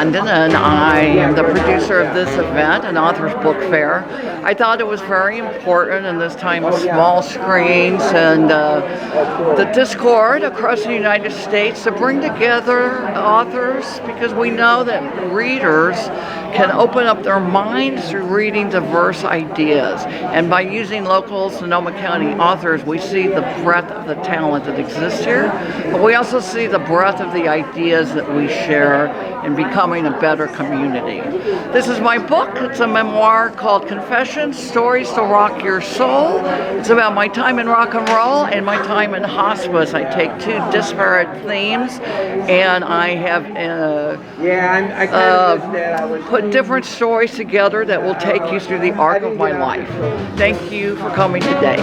London, and I am the producer of this event, an author's book fair. I thought it was very important in this time of small screens and the discord across the United States to bring together authors, because we know that readers can open up their minds through reading diverse ideas. And by using local Sonoma County authors, we see the breadth of the talent that exists here, but we also see the breadth of the ideas that we share in becoming a better community. This is my book. It's a memoir called Confessions, Stories to Rock Your Soul. It's about my time in rock and roll and my time in hospice. I take two disparate themes and I have put different stories together that will take you through the arc of my life. Thank you for coming today.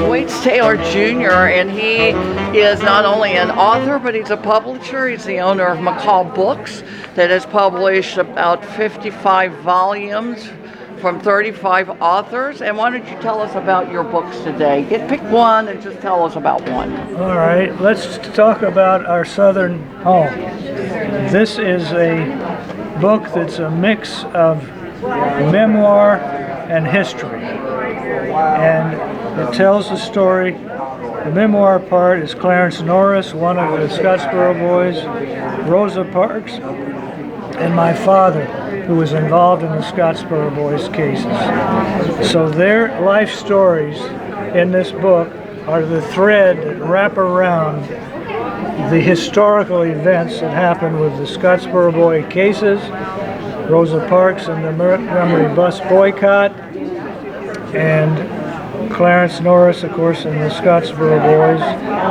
Waits Taylor Jr., and he is not only an author, but he's a publisher. He's the owner of McCall Books that has published about 55 volumes from 35 authors. And why don't you tell us about your books today? Pick one and just tell us about one. All right, let's talk about our southern home. This is a book that's a mix of memoir and history. And it tells the story. The memoir part is Clarence Norris, one of the Scottsboro boys, Rosa Parks, and my father, who was involved in the Scottsboro boys cases. So their life stories in this book are the thread that wrap around the historical events that happened with the Scottsboro boy cases, Rosa Parks and the Montgomery bus boycott, and Clarence Norris, of course, and the Scottsboro boys,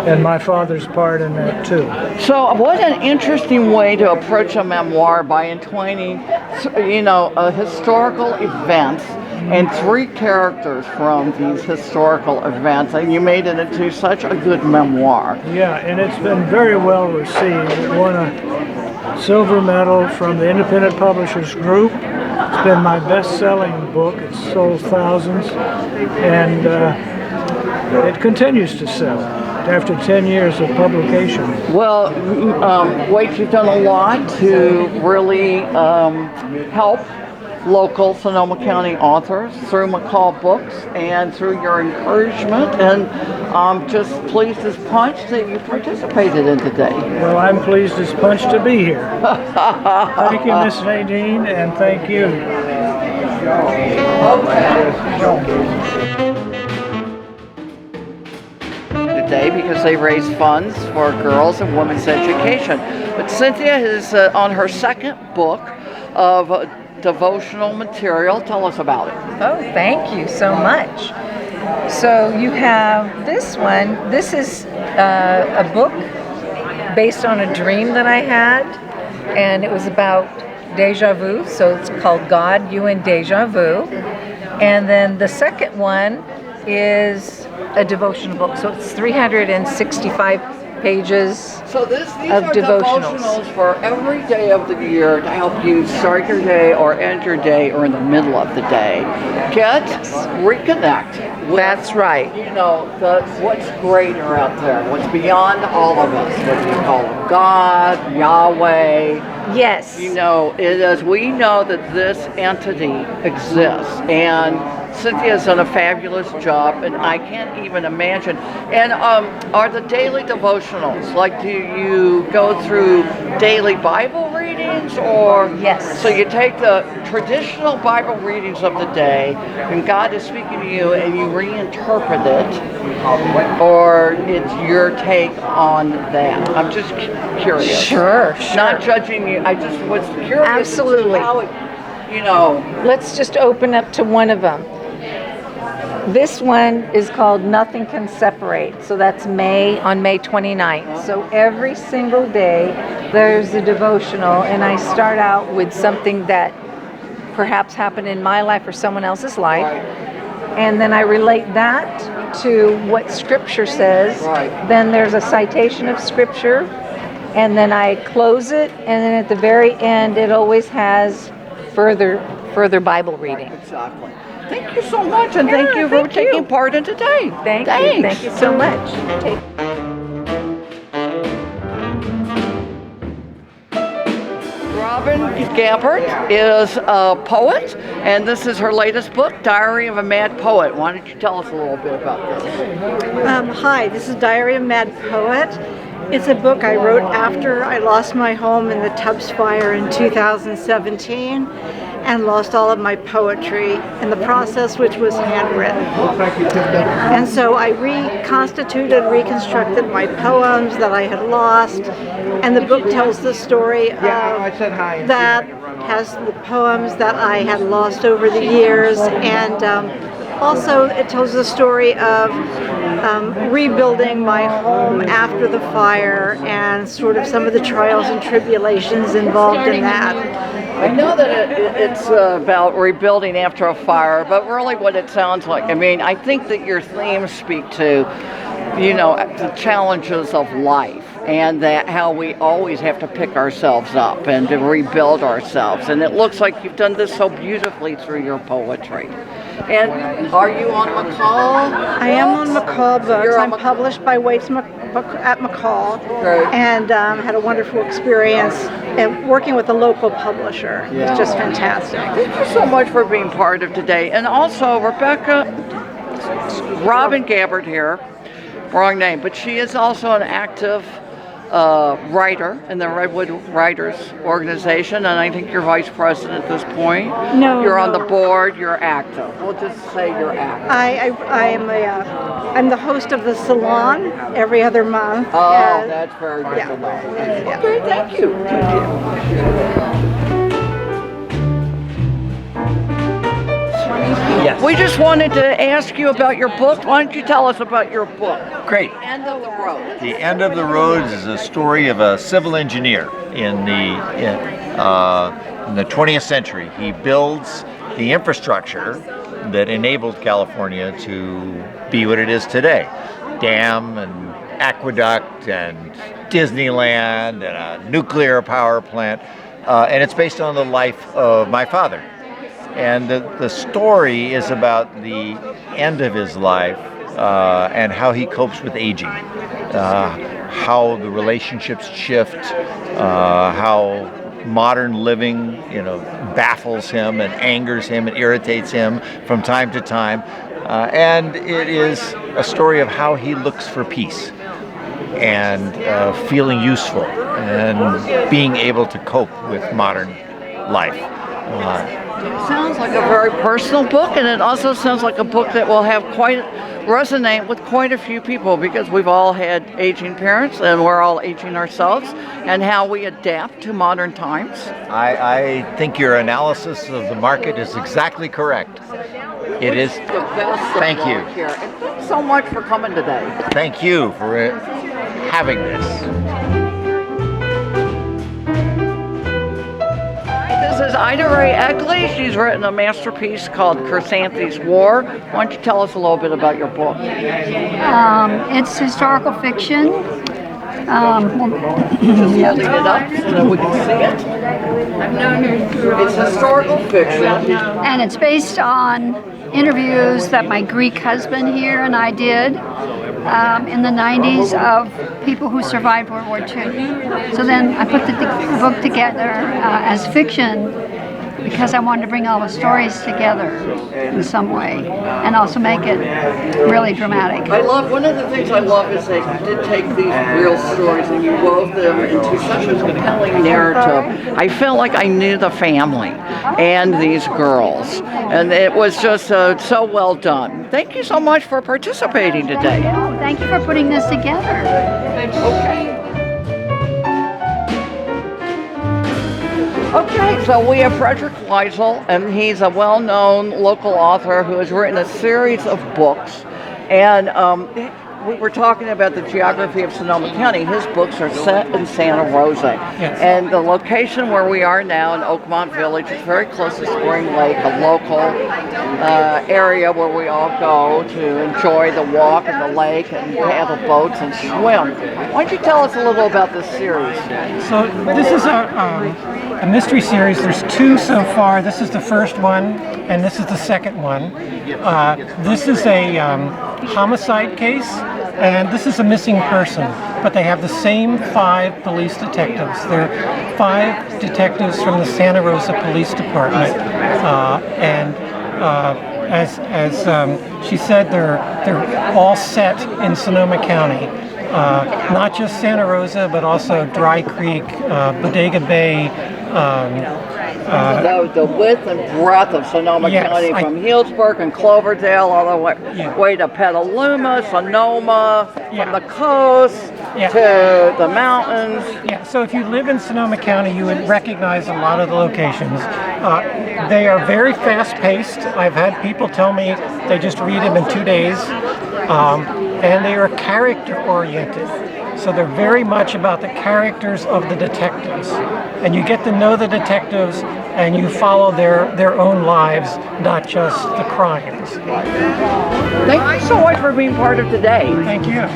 and my father's part in that too. So what an interesting way to approach a memoir, by entwining, historical events and three characters from these historical events, and you made it into such a good memoir. Yeah, and it's been very well received. It won a silver medal from the Independent Publishers Group. It's been my best-selling book. It's sold thousands, and it continues to sell after 10 years of publication. Well, Wade, you've done a lot to really help local Sonoma County authors through McCall Books and through your encouragement, and I'm just pleased as punch that you participated in today. Well, I'm pleased as punch to be here. Thank you, Miss Nadine, and thank you. Today because they raise funds for girls and women's education. But Cynthia is on her second book of devotional material. Tell us about it. Oh, thank you so much. So you have this one. This is a book based on a dream that I had, and it was about deja vu. So it's called God, You, and Deja Vu. And then the second one is a devotional book. So it's 365 pages so these of are devotionals for every day of the year to help you start your day or end your day or in the middle of the day. Reconnect with, that's right, what's greater out there, what's beyond all of us, what do you call it, God, Yahweh. yes, it is, we know that this entity exists, and Cynthia's done a fabulous job, and I can't even imagine. And are the daily devotionals, like, do you go through daily Bible readings, or? Yes. So you take the traditional Bible readings of the day, and God is speaking to you, and you reinterpret it, or it's your take on that? I'm just curious. Sure. Not judging you. I just was curious. Absolutely. How it, Let's just open up to one of them. This one is called Nothing Can Separate. So that's on May 29th. So every single day there's a devotional, and I start out with something that perhaps happened in my life or someone else's life. And then I relate that to what Scripture says. Then there's a citation of Scripture, and then I close it, and then at the very end it always has further Bible reading. Exactly. Thank you so much, and thank you for taking part in today. Thank you so much. Gabbard is a poet, and this is her latest book, Diary of a Mad Poet. Why don't you tell us a little bit about this? Hi, this is Diary of a Mad Poet. It's a book I wrote after I lost my home in the Tubbs fire in 2017 and lost all of my poetry in the process, which was handwritten. And so I reconstructed my poems that I had lost, and the book tells the story of that, has the poems that I had lost over the years, and also it tells the story of rebuilding my home after the fire and sort of some of the trials and tribulations involved in that. I know that it's about rebuilding after a fire, but really what it sounds like, I mean, I think that your themes speak to, you know, the challenges of life, and that how we always have to pick ourselves up and to rebuild ourselves. And it looks like you've done this so beautifully through your poetry. And are you on McCall? I am on McCall Books. I'm published by Waits at McCall. Great. And had a wonderful experience working with a local publisher. Yeah. It's just fantastic. Thank you so much for being part of today. And also, Robin Gabbard here, wrong name, but she is also an active writer in the Redwood Writers Organization, and I think you're vice president at this point. No, you're on the board. You're active. We'll just say you're active. I'm the host of the Salon every other month. Oh, that's very good yeah. to know. Yeah. Okay, thank you. Yes. We just wanted to ask you about your book. Why don't you tell us about your book? Great. End of the Road. The End of the Roads is a story of a civil engineer in the 20th century. He builds the infrastructure that enabled California to be what it is today. Dam and aqueduct and Disneyland and a nuclear power plant. And it's based on the life of my father. And the story is about the end of his life and how he copes with aging, how the relationships shift, how modern living, baffles him and angers him and irritates him from time to time. And it is a story of how he looks for peace and feeling useful and being able to cope with modern life. It sounds like a very personal book, and it also sounds like a book that will resonate with quite a few people, because we've all had aging parents and we're all aging ourselves, and how we adapt to modern times. I think your analysis of the market is exactly correct. It is. The best. Thank you. Here. And thanks so much for coming today. Thank you for having this. This is Ida Ray Egley. She's written a masterpiece called Chrysanthe's War. Why don't you tell us a little bit about your book? It's historical fiction. Just holding it up so that we can see it. It's historical fiction. And it's based on interviews that my Greek husband here and I did in the 90s of people who survived World War II. So then I put the book together as fiction because I wanted to bring all the stories together in some way and also make it really dramatic. One of the things I love is that you did take these real stories and you wove them into such a compelling narrative. I felt like I knew the family and these girls, and it was just so well done. Thank you so much for participating today. Thank you for putting this together. Okay, so we have Frederick Weisel, and he's a well-known local author who has written a series of books. And we were talking about the geography of Sonoma County. His books are set in Santa Rosa. Yes. And the location where we are now in Oakmont Village is very close to Spring Lake, a local area where we all go to enjoy the walk and the lake and paddle boats and swim. Why don't you tell us a little about this series? So this is a mystery series. There's two so far. This is the first one, and this is the second one. This is a homicide case, and this is a missing person. but they have the same 5 police detectives. They're 5 detectives from the Santa Rosa Police Department, and as she said, they're all set in Sonoma County. Not just Santa Rosa, but also Dry Creek, Bodega Bay. The width and breadth of Sonoma County, from Healdsburg and Cloverdale all the way to Petaluma, Sonoma, from the coast to the mountains. Yeah, so if you live in Sonoma County, you would recognize a lot of the locations. They are very fast-paced. I've had people tell me they just read them in 2 days. And they are character-oriented. So they're very much about the characters of the detectives. And you get to know the detectives and you follow their own lives, not just the crimes. Thank you so much for being part of today. Thank you.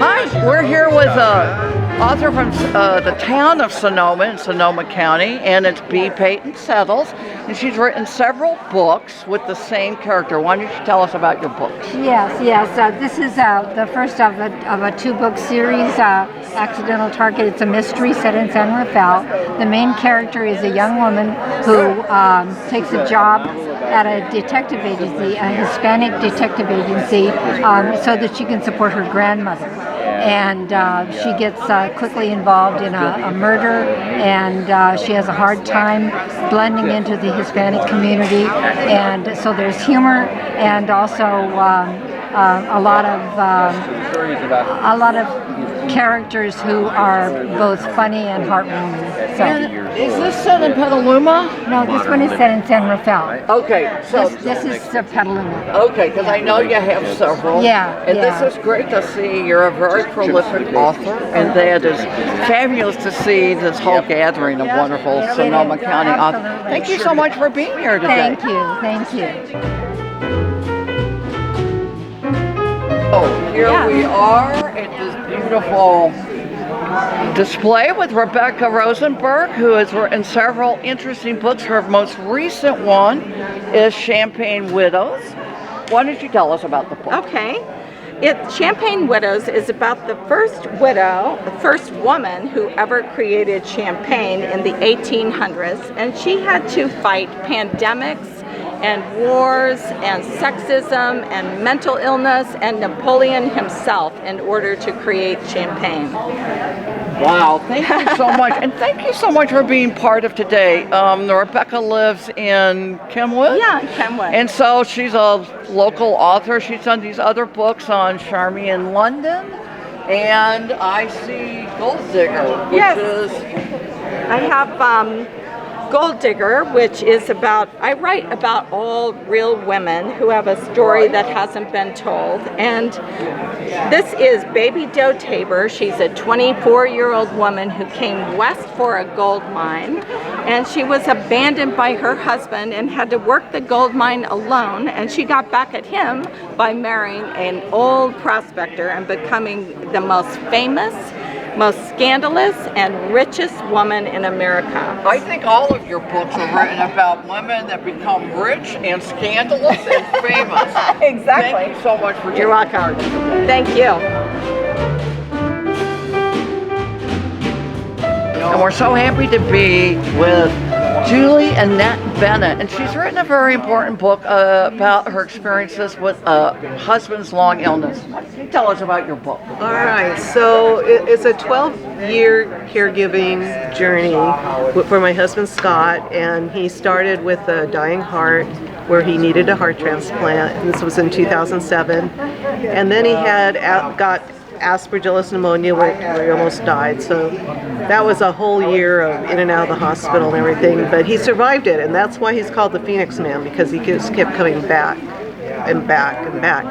Hi, we're here with author from the town of Sonoma in Sonoma County, and it's B. Peyton Settles, and she's written several books with the same character. Why don't you tell us about your books? Yes. This is the first of a 2-book series, Accidental Target. It's a mystery set in San Rafael. The main character is a young woman who takes a job at a detective agency, a Hispanic detective agency, so that she can support her grandmother. And she gets quickly involved in a murder, and she has a hard time blending into the Hispanic community. And so there's humor and also a lot of characters who are both funny and heartwarming. So. Is this set in Petaluma? No, this one is set in San Rafael. Okay, so this is Petaluma. Okay, because I know you have several. Yeah. And this is great to see. You're a very prolific author, and that is fabulous to see this whole gathering of wonderful Sonoma County authors. Thank you so much for being here today. Thank you. Oh, here we are at this beautiful display with Rebecca Rosenberg, who has written several interesting books. Her most recent one is Champagne Widows. Why don't you tell us about the book? Okay. Champagne Widows is about the first widow, the first woman who ever created champagne in the 1800s, and she had to fight pandemics and wars and sexism and mental illness and Napoleon himself in order to create champagne. Wow, thank you so much. And thank you so much for being part of today. Rebecca lives in Kenwood. Yeah, in Kenwood. And so she's a local author. She's done these other books on Charmian London. And I see Gold Digger, which is... I have Gold Digger, which is about, I write about all real women who have a story that hasn't been told. And this is Baby Doe Tabor. She's a 24-year-old woman who came west for a gold mine. And she was abandoned by her husband and had to work the gold mine alone. And she got back at him by marrying an old prospector and becoming the most famous, most scandalous, and richest woman in America. I think all of your books are written about women that become rich and scandalous and famous. Exactly. Thank you so much for You're welcome. Thank you. And we're so happy to be with Julie Annette Bennett, and she's written a very important book about her experiences with a husband's long illness. Tell us about your book. All right, so it's a 12-year caregiving journey for my husband Scott, and he started with a dying heart where he needed a heart transplant. This was in 2007, and then he got Aspergillus pneumonia where he almost died. So that was a whole year of in and out of the hospital and everything, but he survived it, and that's why he's called the Phoenix Man, because he just kept coming back and back and back.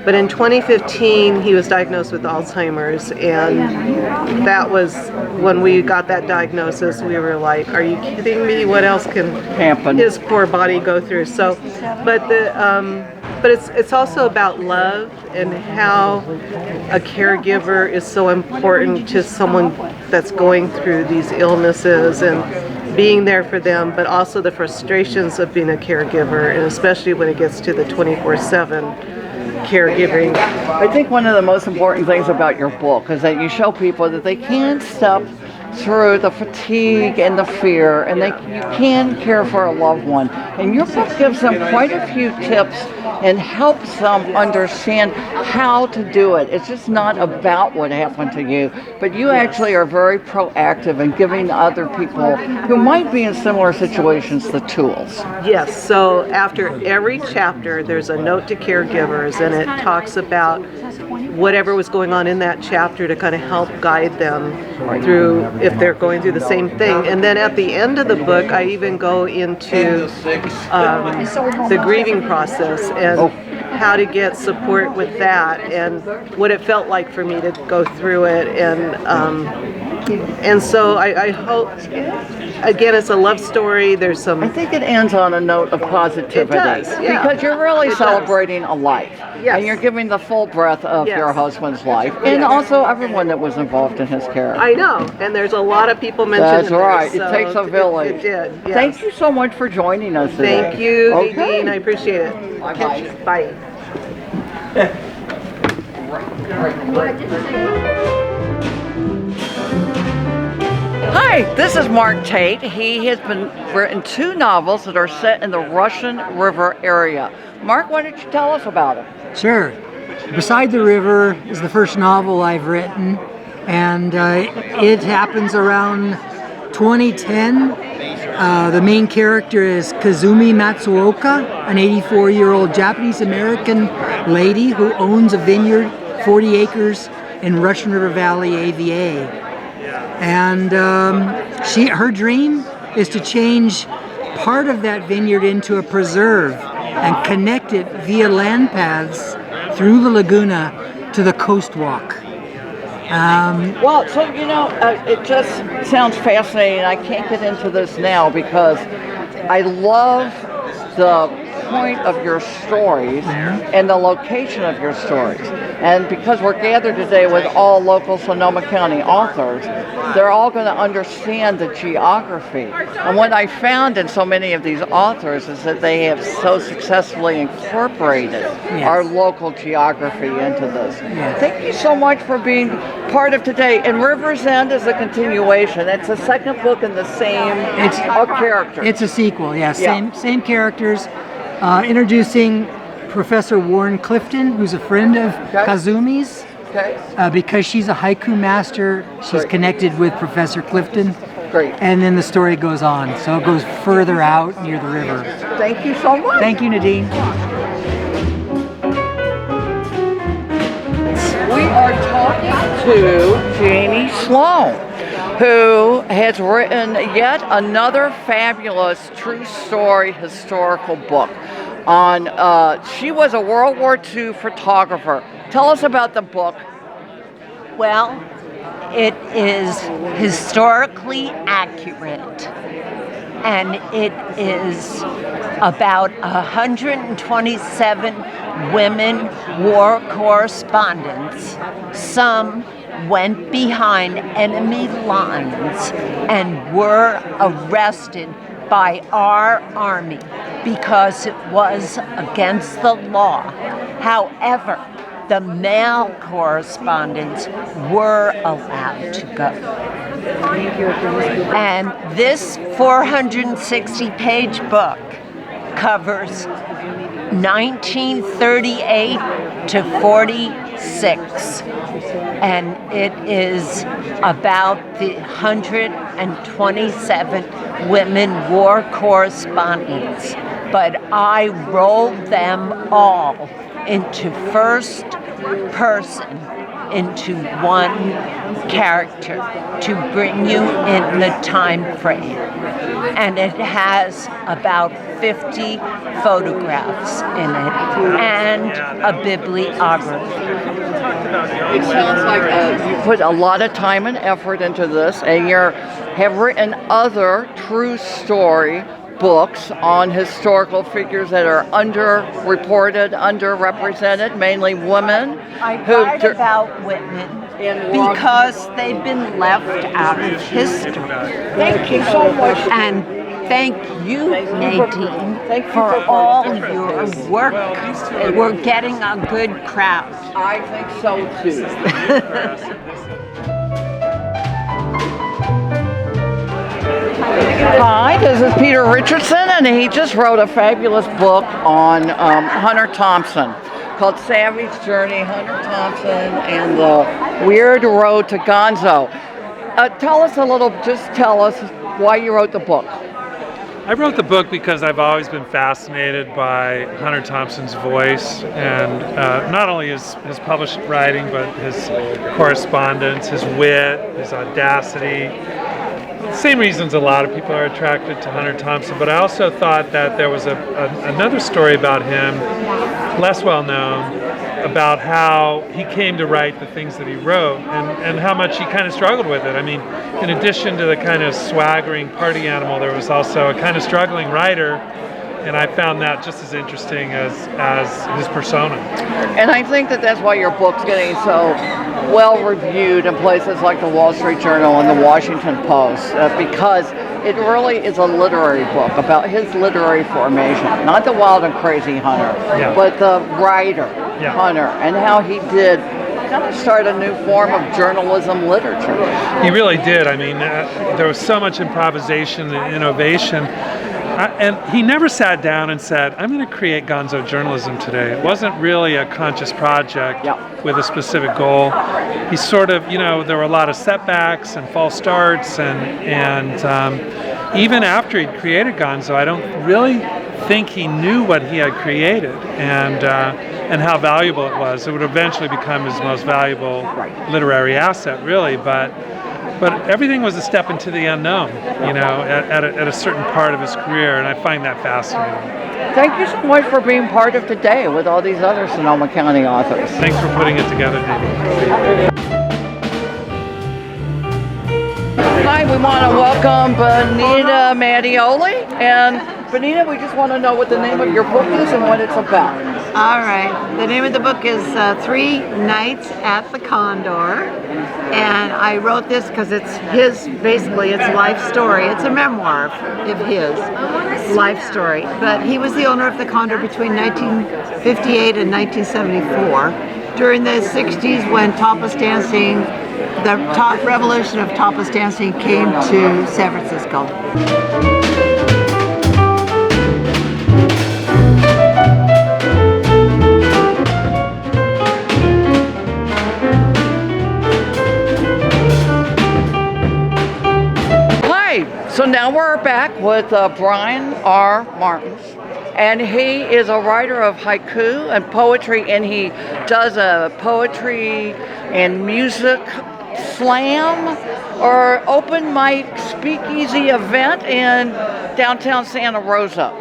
But in 2015 he was diagnosed with Alzheimer's, and that was when we got that diagnosis. We were like, are you kidding me? What else can happen? His poor body go through? So but it's also about love and how a caregiver is so important to someone that's going through these illnesses, and being there for them, but also the frustrations of being a caregiver, and especially when it gets to the 24/7 caregiving. I think one of the most important things about your book is that you show people that they can step through the fatigue and the fear, and you can care for a loved one. And your book gives them quite a few tips and helps them understand how to do it. It's just not about what happened to you, but you actually are very proactive in giving other people who might be in similar situations the tools. Yes, so after every chapter, there's a note to caregivers, and it talks about whatever was going on in that chapter to kind of help guide them through if they're going through the same thing. And then at the end of the book, I even go into the grieving process and how to get support with that, and what it felt like for me to go through it. And so I hope, again, it's a love story. There's some. I think it ends on a note of positivity. It does, yeah. Because you're really It celebrating a life. Yes. And you're giving the full breadth of Yes. your husband's life, and also everyone that was involved in his care. I know, and there's a lot of people mentioned. That's right. There, It takes a village. It did. Yes. Thank you so much for joining us today. Thank you, Okay. Nadine. I appreciate it. Bye-bye. Bye. Hi, this is Mark Tate. He has written 2 novels that are set in the Russian River area. Mark, why don't you tell us about them? Sure. Beside the River is the first novel I've written, and it happens around 2010. The main character is Kazumi Matsuoka, an 84-year-old Japanese-American lady who owns a vineyard, 40 acres in Russian River Valley, AVA. And her dream is to change part of that vineyard into a preserve and connect it via land paths through the laguna to the coast walk. Well, so it just sounds fascinating. I can't get into this now because I love the point of your stories and the location of your stories. And because we're gathered today with all local Sonoma County authors, they're all going to understand the geography. And what I found in so many of these authors is that they have so successfully incorporated our local geography into this. Thank you so much for being part of today. And River's End is a continuation. It's the second book in the same character. It's a sequel, same characters. Introducing Professor Warren Clifton, who's a friend of Kazumi's. Because she's a haiku master, she's connected with Professor Clifton. Great. And then the story goes on, so it goes further out near the river. Thank you so much. Thank you, Nadine. We are talking to Janie Sloan, who has written yet another fabulous true story historical book on, she was a World War II photographer. Tell us about the book. Well, it is historically accurate, and it is about 127 women war correspondents. Some went behind enemy lines and were arrested by our army because it was against the law. However, the male correspondents were allowed to go. And this 460-page book covers 1938 to 46. And it is about the 127 women war correspondents. But I rolled them all into first person, into one character to bring you in the time frame. And it has about 50 photographs in it and a bibliography. It sounds like you put a lot of time and effort into this, and you have written other true story books on historical figures that are underreported, underrepresented, mainly women. I write about women because they've been left out of history. Thank you so much. And thank you, Nadine, Thank you for for all participating. your work. We're getting a good crowd. I think so too. Hi, this is Peter Richardson, and he just wrote a fabulous book on Hunter Thompson called Savage Journey, Hunter Thompson and the Weird Road to Gonzo. Tell us why you wrote the book. I wrote the book because I've always been fascinated by Hunter Thompson's voice, and not only his published writing, but his correspondence, his wit, his audacity. Same reasons a lot of people are attracted to Hunter Thompson, but I also thought that there was another story about him, less well known, about how he came to write the things that he wrote and how much he kind of struggled with it. I mean, in addition to the kind of swaggering party animal, there was also a kind of struggling writer, and I found that just as interesting as his persona. And I think that's why your book's getting so well reviewed in places like the Wall Street Journal and the Washington Post, because it really is a literary book about his literary formation, not the wild and crazy Hunter, but the writer Hunter, and how he did kind of start a new form of journalism literature. He really did. I mean, there was so much improvisation and innovation. And he never sat down and said, I'm going to create gonzo journalism today. It wasn't really a conscious project with a specific goal. He sort of, there were a lot of setbacks and false starts, and even after he'd created gonzo, I don't really think he knew what he had created and how valuable it was. It would eventually become his most valuable literary asset, really, but everything was a step into the unknown, at a certain part of his career, and I find that fascinating. Thank you so much for being part of today with all these other Sonoma County authors. Thanks for putting it together, David. Hi, we want to welcome Benita Mattioli, and Benita, we just want to know what the name of your book is and what it's about. All right. The name of the book is 3 Nights at the Condor, and I wrote this because it's basically it's life story. It's a memoir of his life story, but he was the owner of the Condor between 1958 and 1974. During the 60s, when tapas dancing, the top revolution of tapas dancing came to San Francisco. So now we're back with Brian R. Martins, and he is a writer of haiku and poetry, and he does a poetry and music slam or open mic speakeasy event in downtown Santa Rosa.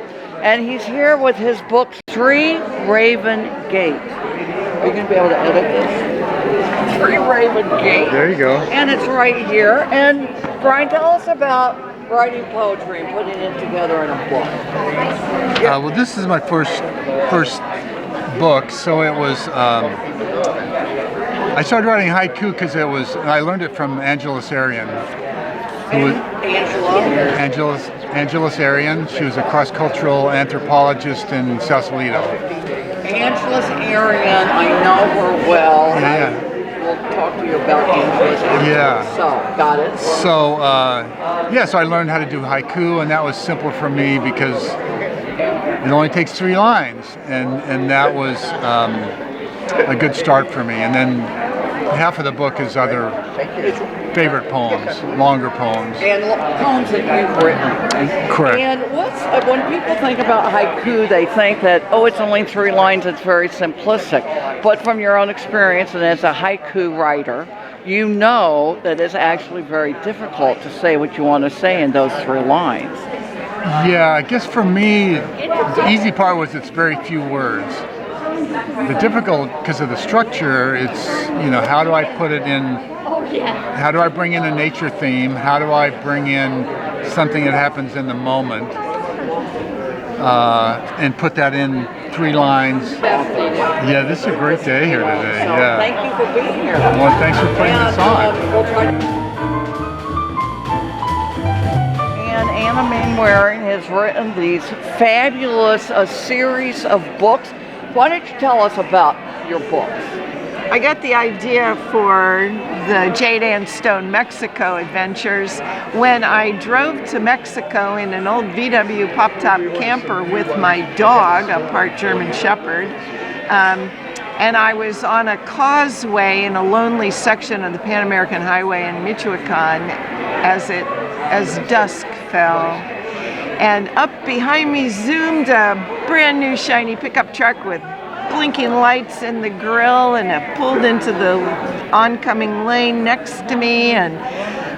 And he's here with his book, 3 Raven Gate. Are you going to be able to edit this? 3 Raven Gate. There you go. And it's right here. And Brian, tell us about writing poetry and putting it together in a book. Well, this is my first book, so it was. I started writing haiku because I learned it from Angeles Arian. Angeles Arian. She was a cross-cultural anthropologist in Sausalito. Angeles Arian, I know her well. Yeah. We'll talk to you about Angeles Arian. Yeah. So, got it. So, so I learned how to do haiku, and that was simple for me because it only takes 3 lines, and that was a good start for me. And then half of the book is other favorite poems, longer poems. And poems that you've written. Correct. And when people think about haiku, they think that, it's only 3 lines, it's very simplistic. But from your own experience, and as a haiku writer, you know that it's actually very difficult to say what you want to say in those 3 lines. Yeah, I guess for me, the easy part was it's very few words. The difficult, because of the structure, it's, how do I put it in, how do I bring in a nature theme? How do I bring in something that happens in the moment and put that in 3 lines? Yeah, this is a great day here today. Yeah. Thank you for being here. Well, thanks for putting this on. And Mainwaring has written these fabulous series of books. Why don't you tell us about your books? I got the idea for the Jade Ann Stone Mexico adventures when I drove to Mexico in an old VW pop-top camper with my dog, a part German Shepherd. And I was on a causeway in a lonely section of the Pan American Highway in Michoacan as dusk fell. And up behind me zoomed a brand new shiny pickup truck with blinking lights in the grill, and it pulled into the oncoming lane next to me, and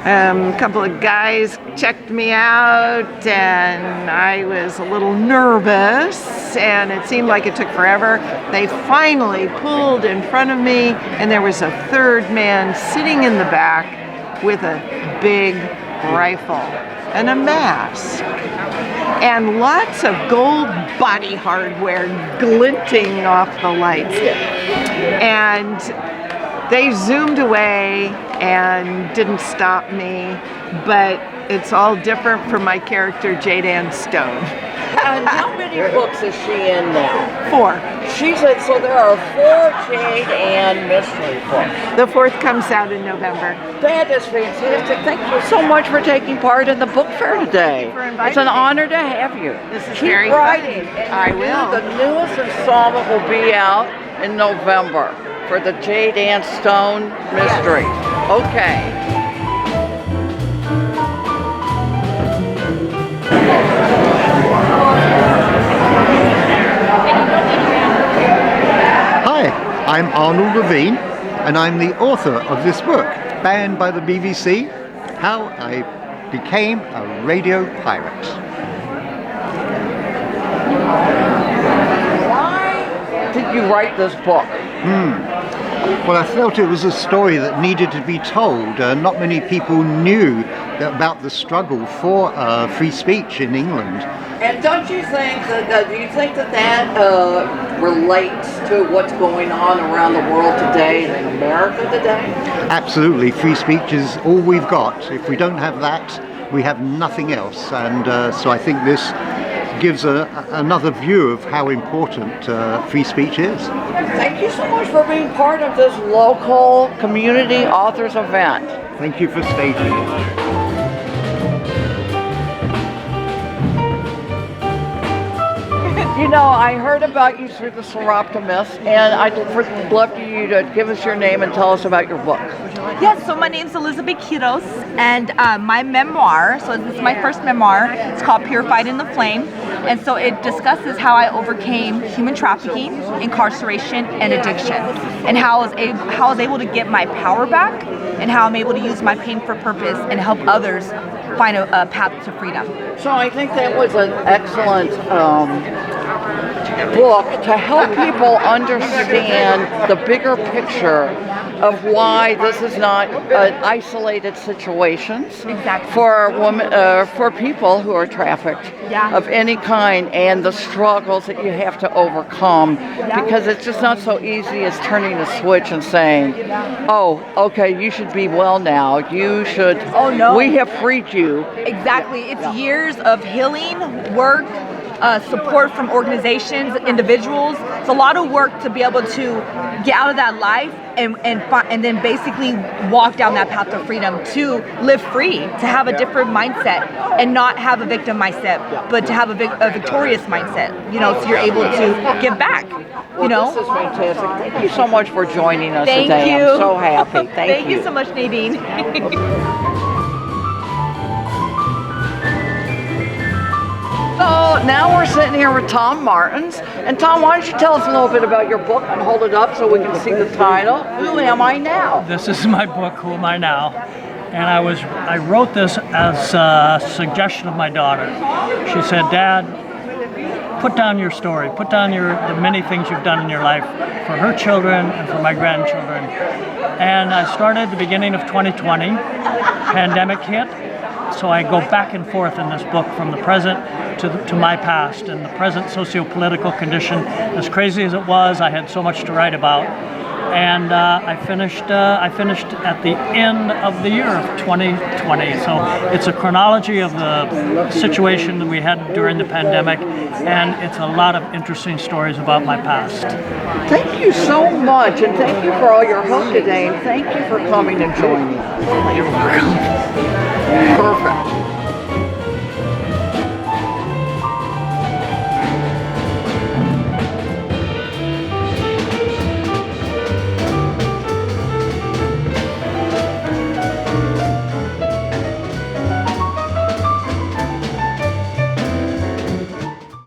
a couple of guys checked me out, and I was a little nervous, and it seemed like it took forever. They finally pulled in front of me, and there was a third man sitting in the back with a big rifle and a mask and lots of gold body hardware glinting off the lights. And they zoomed away and didn't stop me, but it's all different from my character, Jade Ann Stone. And how many books is she in now? 4. She's in, so there are 4 Jade Ann mystery books. The 4th comes out in November. That is fantastic. Thank you so much for taking part in the book fair today. It's an honor to have you. This is Keep very writing. fun. I will. The newest installment will be out in November for the Jade Ann Stone mystery. Yes. Okay. Hi, I'm Arnold Levine, and I'm the author of this book, banned by the BBC, How I Became a Radio Pirate. Why did you write this book? Well, I felt it was a story that needed to be told. Not many people knew about the struggle for free speech in England. And don't you think that relates to what's going on around the world today and in America today? Absolutely. Free speech is all we've got. If we don't have that, we have nothing else. And so I think this gives another view of how important free speech is. Thank you so much for being part of this local community authors event. Thank you for staging it. You know, I heard about you through the Seroptimus, and I'd love for you to give us your name and tell us about your book. Yes, so my name's Elizabeth Quiros, and my memoir, so this is my first memoir, it's called Purified in the Flame, and so it discusses how I overcame human trafficking, incarceration, and addiction, and how I was able to get my power back, and how I'm able to use my pain for purpose and help others find a path to freedom. So I think that was an excellent book to help people understand the bigger picture of why this is not isolated situations for women, for people who are trafficked of any kind, and the struggles that you have to overcome, because it's just not so easy as turning a switch and saying, "Oh, okay, you should be well now. You should. Oh no, we have freed you." Exactly. It's years of healing work. Support from organizations, individuals. It's a lot of work to be able to get out of that life and then basically walk down that path to freedom, to live free, to have a different mindset and not have a victim mindset, but to have a victorious mindset, you know, so you're able to give back. You know? This is fantastic. Thank you so much for joining us Thank today. you. I'm so happy. Thank you. You so much, Nadine. So now we're sitting here with Tom Martins. And Tom, why don't you tell us a little bit about your book and hold it up so we can see the title. Who Am I Now? This is my book, Who Am I Now? And I wrote this as a suggestion of my daughter. She said, "Dad, put down your story, put down the many things you've done in your life for her children and for my grandchildren." And I started at the beginning of 2020, pandemic hit, so I go back and forth in this book from the present to my past and the present socio-political condition. As crazy as it was, I had so much to write about. and I finished at the end of the year of 2020. So it's a chronology of the situation that we had during the pandemic, and it's a lot of interesting stories about my past. Thank you so much, and thank you for all your help today, and thank you for coming and joining us. You're welcome. Perfect.